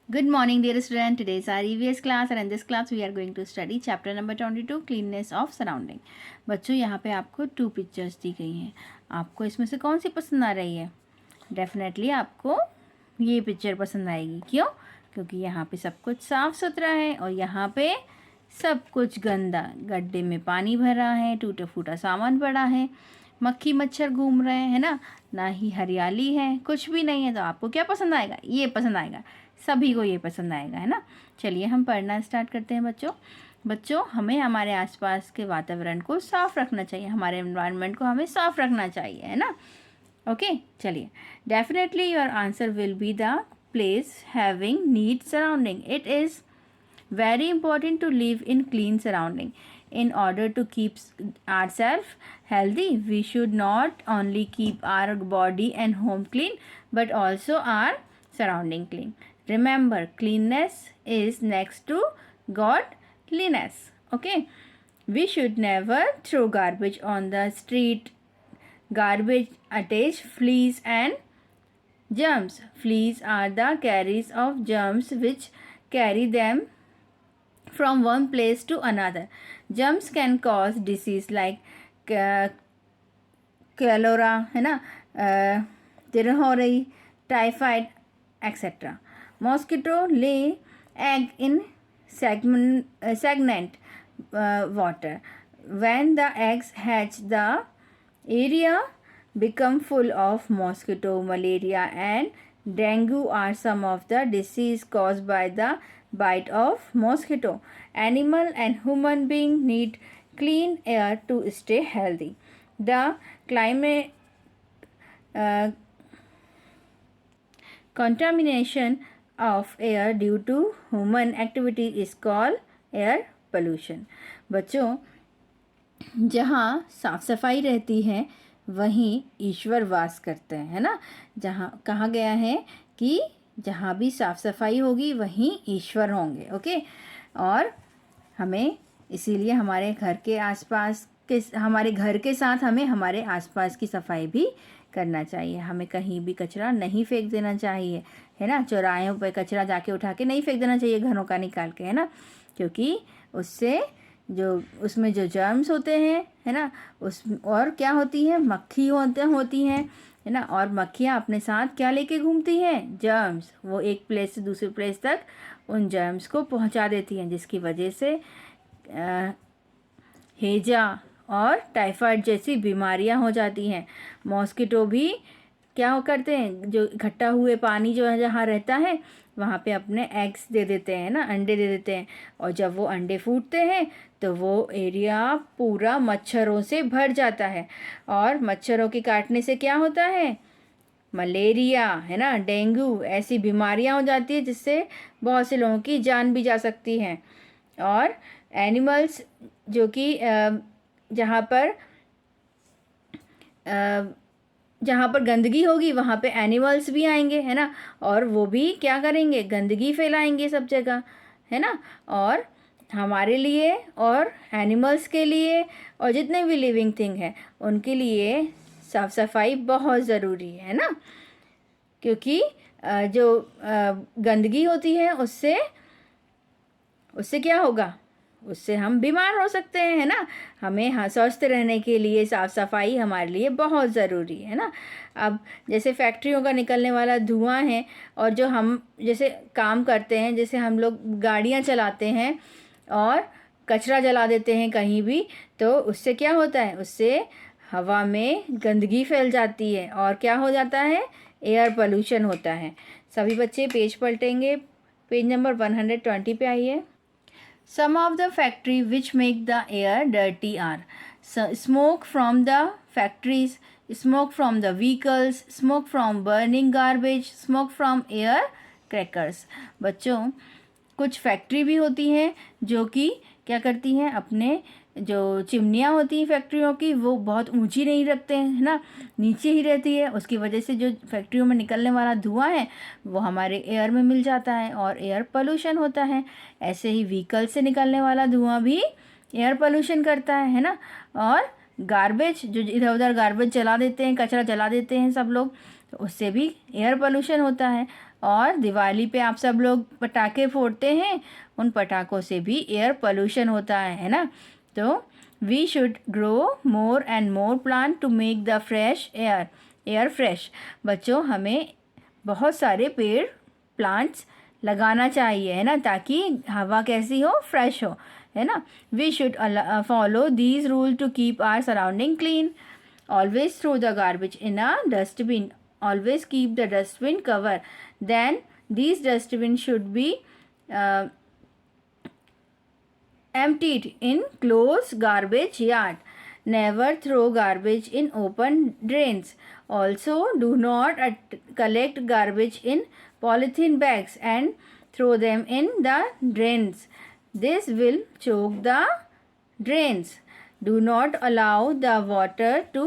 Good morning, dear student. Today is our EVS class and in this class we are going to study chapter number 22 cleanness of surrounding. बच्चों यहाँ पे आपको 2 pictures दी गई हैं. आपको इसमें से कौन सी पसंद आ रही है? डेफिनेटली आपको ये पिक्चर पसंद आएगी. क्यों? क्योंकि यहाँ पे सब कुछ साफ़ सुथरा है और यहाँ पे सब कुछ गंदा. गड्ढे में पानी भरा है, टूटा फूटा सामान पड़ा है, मक्खी मच्छर घूम रहे हैं, है ना ही हरियाली है, कुछ भी नहीं है. तो आपको क्या पसंद आएगा? ये पसंद आएगा. सभी को ये पसंद आएगा, है ना. चलिए हम पढ़ना स्टार्ट करते हैं बच्चों. हमें हमारे आसपास के वातावरण को साफ़ रखना चाहिए, हमारे एनवायरनमेंट को हमें साफ़ रखना चाहिए, है ना. ओके चलिए. Definitely your answer will be the place having neat surrounding. It is very important to live in clean surrounding. In order to keep ourselves healthy, we should not only keep our body and home clean but also our surrounding clean. Remember, cleanness is next to godliness. Okay, we should never throw garbage on the street. Garbage attaches fleas and germs. Fleas are the carriers of germs which carry them from one place to another. Germs can cause disease like cholera, है ना, dysentery, typhoid, etc. Mosquito lay egg in stagnant water. When the eggs hatch, the area become full of mosquito. Malaria and dengue are some of the disease caused by the bite of mosquito. Animal and human being need clean air to stay healthy. The climate contamination of air due to human activity is called air pollution. बच्चों, जहाँ साफ सफाई रहती है वहीं ईश्वर वास करते हैं, है ना. जहाँ कहा गया है कि जहाँ भी साफ़ सफाई होगी वहीं ईश्वर होंगे. ओके, और हमें इसीलिए हमारे घर के साथ हमें हमारे आसपास की सफाई भी करना चाहिए. हमें कहीं भी कचरा नहीं फेंक देना चाहिए, है ना. चौराहों पर कचरा जाके उठा के नहीं फेंक देना चाहिए घरों का निकाल के, है ना. क्योंकि उससे उसमें जो जर्म्स होते हैं, है ना, उस और क्या होती है, मक्खी होती हैं, है ना. और मक्खियाँ अपने साथ क्या लेके घूमती हैं? जर्म्स. वो एक प्लेस से दूसरे प्लेस तक उन जर्म्स को पहुंचा देती हैं, जिसकी वजह से हैजा और टाइफाइड जैसी बीमारियां हो जाती हैं. मॉस्किटो भी क्या करते हैं, जो इकट्ठा हुए पानी जो है जहाँ रहता है वहाँ पे अपने एग्स दे देते हैं ना, अंडे दे देते हैं. और जब वो अंडे फूटते हैं तो वो एरिया पूरा मच्छरों से भर जाता है. और मच्छरों के काटने से क्या होता है? मलेरिया, है ना, डेंगू ऐसी बीमारियां हो जाती है जिससे बहुत से लोगों की जान भी जा सकती है. और एनिमल्स जो कि जहाँ पर गंदगी होगी वहाँ पे एनिमल्स भी आएंगे, है ना. और वो भी क्या करेंगे? गंदगी फैलाएंगे सब जगह, है ना. और हमारे लिए और एनिमल्स के लिए और जितने भी लिविंग थिंग है उनके लिए साफ़ सफाई बहुत ज़रूरी है ना. क्योंकि जो गंदगी होती है उससे क्या होगा? उससे हम बीमार हो सकते हैं, है ना. हमें स्वस्थ रहने के लिए साफ़ सफाई हमारे लिए बहुत ज़रूरी है ना. अब जैसे फैक्ट्रियों का निकलने वाला धुआं है और जो हम जैसे काम करते हैं, जैसे हम लोग गाड़ियाँ चलाते हैं और कचरा जला देते हैं कहीं भी, तो उससे क्या होता है? उससे हवा में गंदगी फैल जाती है और क्या हो जाता है? एयर पोल्यूशन होता है. सभी बच्चे पेज पलटेंगे. पेज नंबर 120 पे आइए. Some of the factory which make the air dirty are smoke from the factories, smoke from the vehicles, smoke from burning garbage, smoke from air crackers. बच्चों, कुछ factory भी होती हैं जो कि क्या करती हैं, अपने जो चिमनियाँ होती हैं फैक्ट्रियों की वो बहुत ऊंची नहीं रखते हैं, है ना, नीचे ही रहती है. उसकी वजह से जो फैक्ट्रियों में निकलने वाला धुआं है वो हमारे एयर में मिल जाता है और एयर पोल्यूशन होता है. ऐसे ही व्हीकल से निकलने वाला धुआं भी एयर पोल्यूशन करता है ना. और गार्बेज, जो इधर उधर गार्बेज जला देते हैं, कचरा जला देते हैं सब लोग, तो उससे भी एयर पोल्यूशन होता है. और दिवाली पे आप सब लोग पटाखे फोड़ते हैं, उन पटाखों से भी एयर पोल्यूशन होता है ना। तो we should grow more and more plant to make the fresh air fresh. बच्चों, हमें बहुत सारे पेड़ प्लांट्स लगाना चाहिए, है ना, ताकि हवा कैसी हो, फ्रेश हो, है ना। We should follow these rule to keep our surrounding clean. Always throw the garbage in a dustbin. Always keep the dustbin cover. Then these dustbins should be emptied in closed garbage yard. Never throw garbage in open drains. Also, do not collect garbage in polythene bags and throw them in the drains. This will choke the drains. Do not allow the water to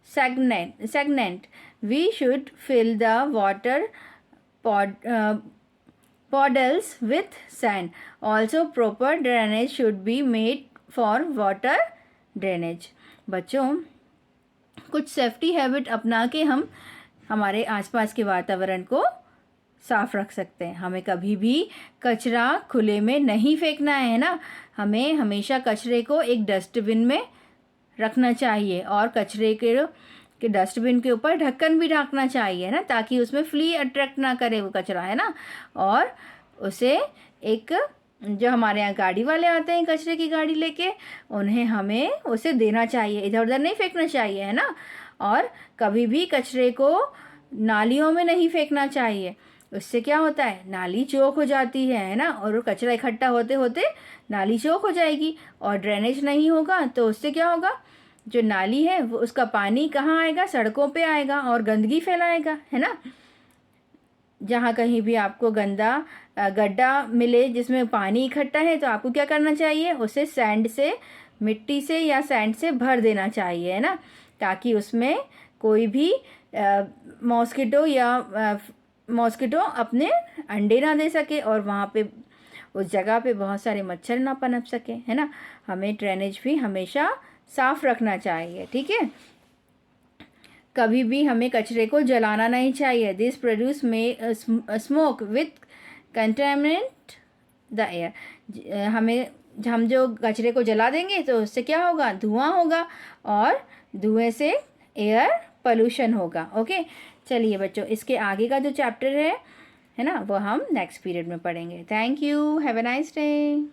stagnate. We should fill the water puddles with sand. Also, proper drainage should be made for water drainage. बच्चों, कुछ safety habit अपना के हम हमारे आसपास के वातावरण को साफ रख सकते हैं। हमें कभी भी कचरा खुले में नहीं फेंकना है ना। हमें हमेशा कचरे को एक डस्टबिन में रखना चाहिए और कचरे के डस्टबिन के ऊपर ढक्कन भी ढकना चाहिए ना, ताकि उसमें फ्ली अट्रैक्ट ना करे वो कचरा, है ना। और उसे एक जो हमारे यहाँ गाड़ी वाले आते हैं कचरे की गाड़ी लेके, उन्हें हमें उसे देना चाहिए, इधर उधर नहीं फेंकना चाहिए, है ना। और कभी भी कचरे को नालियों में नहीं फेंकना चाहिए। उससे क्या होता है, नाली चौक हो जाती है ना, और कचरा इकट्ठा होते होते नाली चौक हो जाएगी और ड्रेनेज नहीं होगा, तो उससे क्या होगा, जो नाली है वो उसका पानी कहाँ आएगा, सड़कों पे आएगा और गंदगी फैलाएगा, है ना। जहाँ कहीं भी आपको गंदा गड्ढा मिले जिसमें पानी इकट्ठा है, तो आपको क्या करना चाहिए, उसे सैंड से, मिट्टी से या सैंड से भर देना चाहिए, है ना, ताकि उसमें कोई भी मॉस्किटो अपने अंडे ना दे सके और वहाँ पे उस जगह पे बहुत सारे मच्छर ना पनप सके, है ना। हमें ड्रेनेज भी हमेशा साफ रखना चाहिए, ठीक है। कभी भी हमें कचरे को जलाना नहीं चाहिए। दिस प्रोड्यूस में smoke with contaminate the air. हम जो कचरे को जला देंगे तो उससे क्या होगा, धुआं होगा और धुएं से एयर पोल्यूशन होगा। ओके, चलिए बच्चों, इसके आगे का जो चैप्टर है ना, वो हम नेक्स्ट पीरियड में पढ़ेंगे। Thank you, have a nice day.